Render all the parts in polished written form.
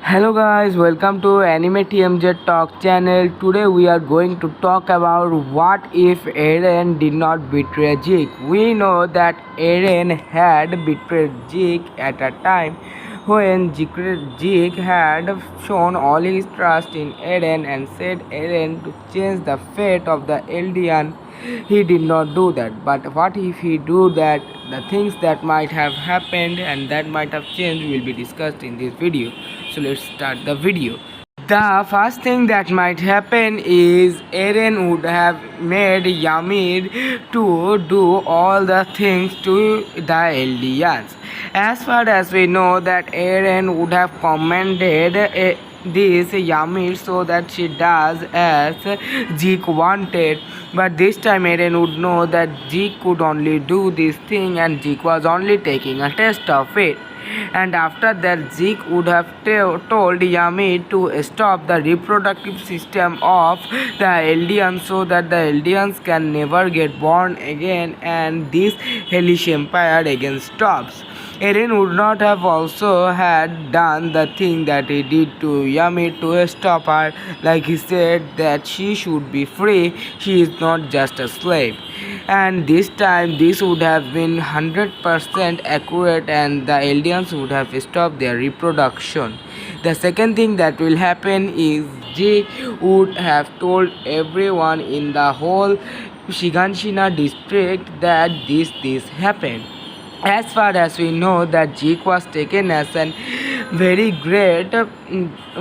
Hello guys, welcome to Anime TMJ Talk channel. Today we are going to talk about what if Eren did not betray Zeke. We know that Eren had betrayed Zeke at a time when Zeke had shown all his trust in Eren and said Eren to change the fate of the Eldian. He did not do that, but what if he do that? The things that might have happened and that might have changed will be discussed in this video. So let's start the video. The first thing that might happen is Eren would have made Ymir to do all the things to the Eldians. As far as we know that Eren would have commanded this Ymir so that she does as Zeke wanted, but this time Eren would know that Zeke could only do this thing and Zeke was only taking a test of it. And after that, Zeke would have told Yami to stop the reproductive system of the Eldians so that the Eldians can never get born again and this hellish empire again stops. Eren would not have also had done the thing that he did to Yami to stop her, like he said that she should be free, she is not just a slave. And this time this would have been 100% accurate and the aliens would have stopped their reproduction. The second thing that will happen is Jake would have told everyone in the whole Shiganshina district that this happened. As far as we know that Jake was taken as an very great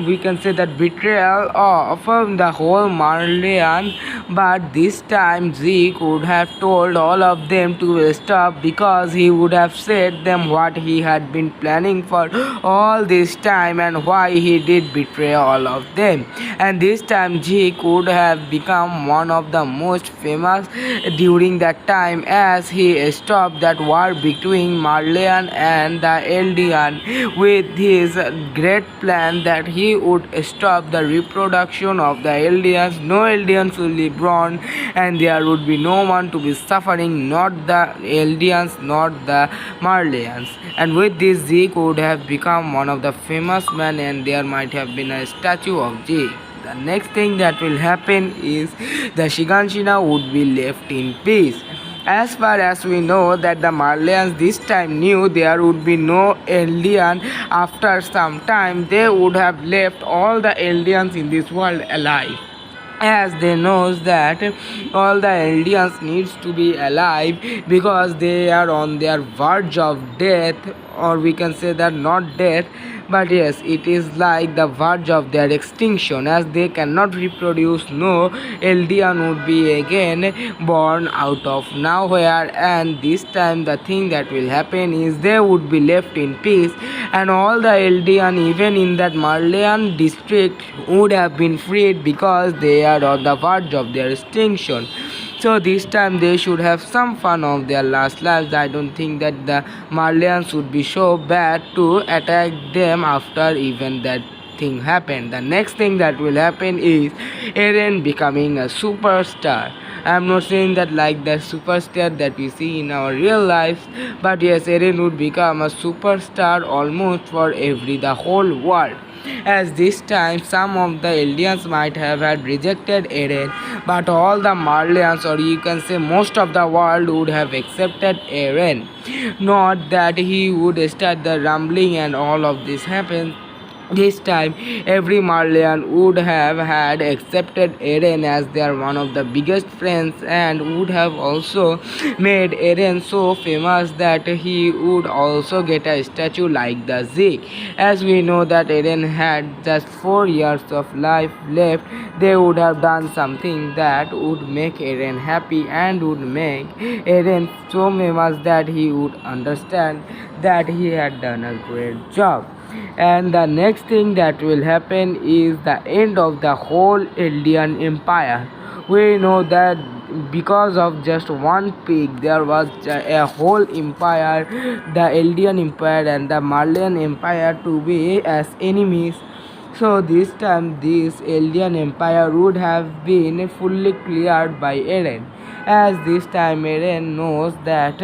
we can say that betrayal of the whole Marleyan, but this time Zeke would have told all of them to stop because he would have said them what he had been planning for all this time and why he did betray all of them. And this time Zeke would have become one of the most famous during that time as he stopped that war between Marleyan and the Eldian with his great plan that he would stop the reproduction of the Eldians. No Eldians will be born and there would be no one to be suffering, not the Eldians, not the Marleyans. And with this Zeke would have become one of the famous men and there might have been a statue of Zeke. The next thing that will happen is the Shiganshina would be left in peace. As far as we know that the Marleyans this time knew there would be no Eldian, after some time they would have left all the Eldians in this world alive, as they knows that all the Eldians needs to be alive because they are on their verge of death, or we can say that not death, but yes, it is like the verge of their extinction. As they cannot reproduce, no Eldian would be again born out of nowhere, and this time the thing that will happen is they would be left in peace and all the Eldian even in that Marleyan district would have been freed because they are on the verge of their extinction. So this time they should have some fun of their last lives. I don't think that the Marleyans would be so bad to attack them after even that thing happened. The next thing that will happen is Eren becoming a superstar. I'm not saying that like the superstar that we see in our real lives, but yes, Eren would become a superstar almost for the whole world. As this time some of the Eldians might have had rejected Eren, but all the Marleyans, or you can say most of the world, would have accepted Eren. Not that he would start the rumbling and all of this happens. This time, every Marleyan would have had accepted Eren as their one of the biggest friends and would have also made Eren so famous that he would also get a statue like the Zeke. As we know that Eren had just 4 years of life left, they would have done something that would make Eren happy and would make Eren so famous that he would understand that he had done a great job. And the next thing that will happen is the end of the whole Eldian Empire. We know that because of just one pig there was a whole empire, the Eldian Empire and the Marleyan Empire, to be as enemies. So this time this Eldian Empire would have been fully cleared by Eren, as this time Eren knows that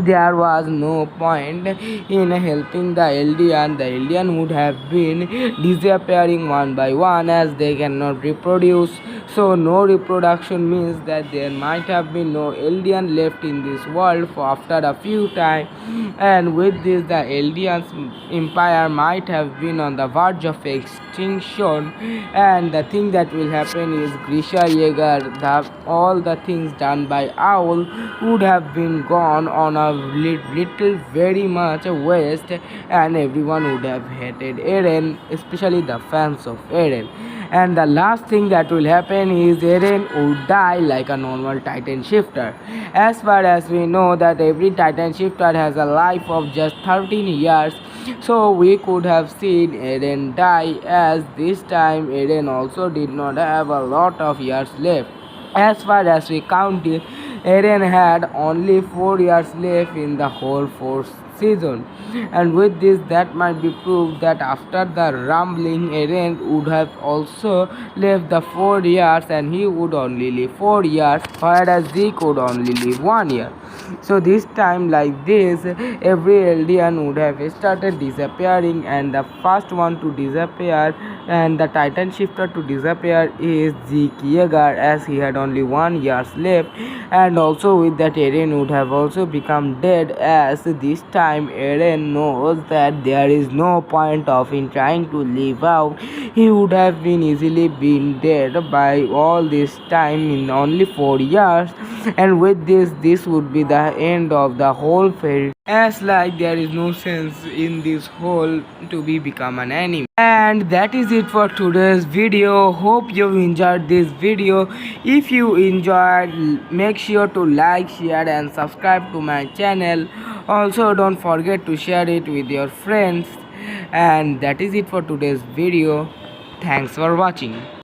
there was no point in helping the alien. The alien would have been disappearing one by one as they cannot reproduce. So no reproduction means that there might have been no alien left in this world for after a few time, and with this the aliens empire might have been on the verge of extinction. And the thing that will happen is Grisha Yeager, all the things done by Owl would have been gone on a little very much waste, and everyone would have hated Eren, especially the fans of Eren. And the last thing that will happen is Eren would die like a normal Titan shifter. As far as we know that every Titan shifter has a life of just 13 years, so we could have seen Eren die, as this time Eren also did not have a lot of years left. As far as we counted, Eren had only 4 years left in the whole fourth season. And with this, that might be proved that after the rumbling, Eren would have also left the 4 years, and he would only live 4 years, whereas Zeke would only live 1 year. So this time like this, every alien would have started disappearing, and the first one to disappear and the Titan shifter to disappear is Zeke Yeager, as he had only 1 year left. And also with that, Eren would have also become dead, as this time Eren knows that there is no point of in trying to live out. He would have been easily been dead by all this time in only 4 years. And with this would be the end of the whole fairy, as like there is no sense in this whole to be become an anime. And that is it for today's video. Hope you enjoyed this video. If you enjoyed, make sure to like, share and subscribe to my channel. Also don't forget to share it with your friends. And that is it for today's video. Thanks for watching.